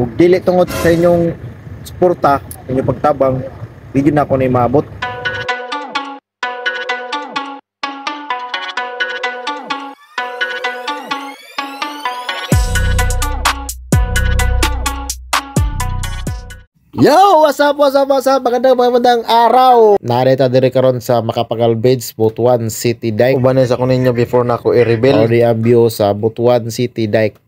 ug dili tungod sa inyong suporta, inyong pagtabang, di na ako na maabot. Yo! What's up? Magandang araw! Narita diri karon sa Makapagal Beach, Butuan City Dike. Ubanes ako ninyo before na ako i-reveal. Audi Abio sa Butuan City Dike.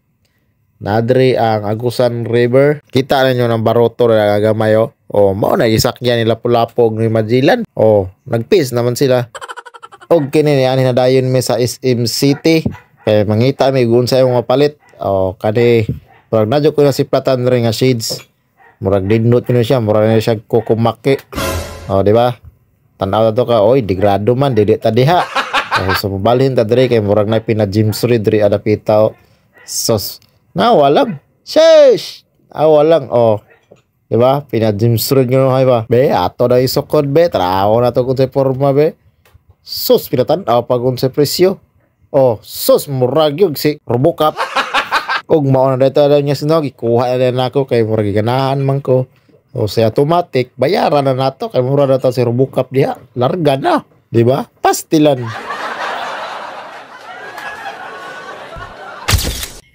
Nadri ang Agusan River. Kita ninyo ng baroto na gagamayo. O, mao na isakyan nila Pulapog ni Magellan. O, nagpis naman sila. Og kini ni ani nadayon mi sa SM City. Kaya mangita mi gun sa mga palit. O, kani pag nadyo ko na si Platan ring nga shades. Murag dindot ko na siya, murag na siya kukumaki. O, di ba? Tanaw na to ka, oy, degrado man, dili ta diha. So, mabalhin ta diri kay murag na pina-James Reid diri adapita o. Sos, walang. Sheesh! Walang, o. Di ba? Pina-James Reid nyo hay ba? Be, ato na isokod, be. Taraw na to kung sa forma, be. Sos, pinatanaw pa kung sa presyo. O, sos, murag yung si Robocop. Og mao na dito daw niya sinog, ikuha na din ako kay murag ganahan man ko. O sa automatic, bayaran na nato kay mura na to si Robocop diha. Larga na, di ba? Pastilan.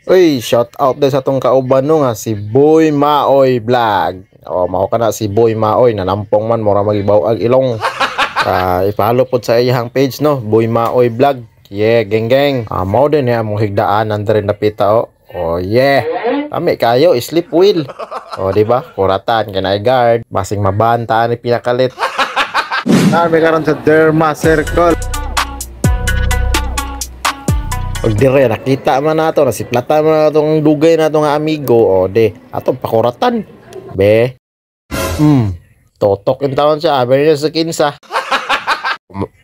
Uy, shout out din sa tong kauban no nga si Boy Maoy Vlog. O mao kana si Boy Maoy nanampong man mura magibaw ag ilong. I-follow pod sa iyang page no, Boy Maoy Vlog. Yeah, geng. Mao din ya mong higdaan nandirin napita o. Oh yeah. Kami kayo sleep wheel. Oh di ba? Kuratan kanay guard, basing mabanta ni pinakalit. May karon sa Derma Circle. Og dire nakita man nato na si Plata man natong dugay nato nga amigo. Oh de, atong pakuratan. Be. Totok in taon siya, abi niya sa kinsa.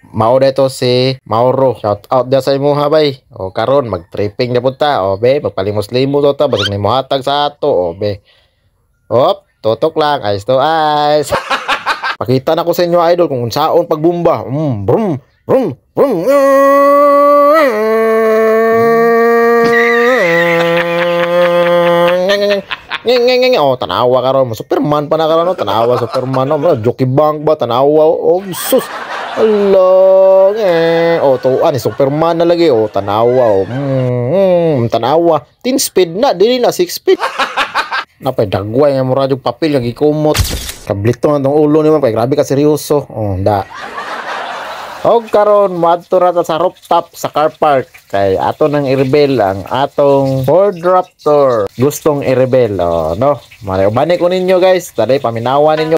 Mao deto si Mauro. Shout out dia sa imo ha bay. O karon mag-tripping na punta. O be, magpalimos-limos ta basig nimo hatag sa ato. O be. Hop, totok lang, eyes to eyes. Pakita na ko sa inyo idol kung unsaon pagbumba. Brum brum brum. Oh, tanawa karon mo Superman pa na karon, tanawa Superman no, Jockey Bank ba tanawa. Oh, sus. Hello, tuan ni Superman na lagi, tanawa, tanawa, 10 speed na, dili na 6 speed. Napay dagway nga mura yung papel, lagi kumot. Kablito na tong ulo ni man, kay grabe ka seryoso. Da. Og karon madto ra ta sa rooftop sa car park kay ato nang i-reveal ang atong Ford Raptor. Gustong i-reveal, no? Mare ko ninyo guys, dali paminawa ninyo.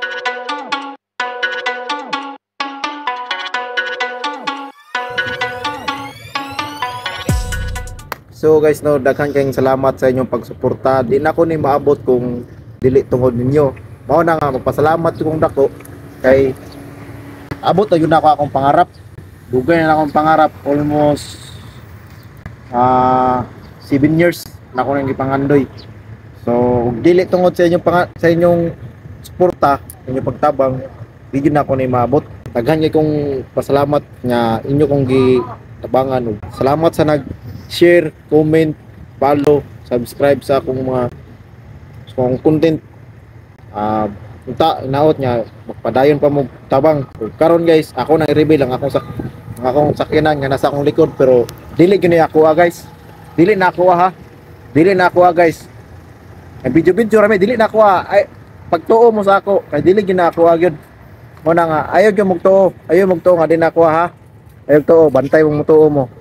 So guys, no, daghan kayong salamat sa inyong pagsuporta. Di na ako ni maabot kung dili tungod ninyo. Mao na nga magpasalamat kong dako kay abot na yun ako akong pangarap. Dugay na akong pangarap almost 7 years na ako nang gipangandoy. So dili tungod sa inyong suporta, inyong pagtabang, di na ako ni maabot. Daghan kay kong pasalamat nga inyo kong gitabangan. Salamat sa share, comment, follow, subscribe sa akong mga content. Naot nga magpadayon pa mo tabang. Karon guys, ako nang i-reveal ang akong sakyanan nga nasa akong likod, pero dili gyud ako guys. Dili na ako ha. Dili na ako guys. Ang video rami dili na ako ay pagtuo mo sa ako kay dili gyud na ako gyud. Mo na nga ayaw gyud magtuo. Ayaw magtuo nga din ako ha. Ayaw tuo, bantay mo tuo mo.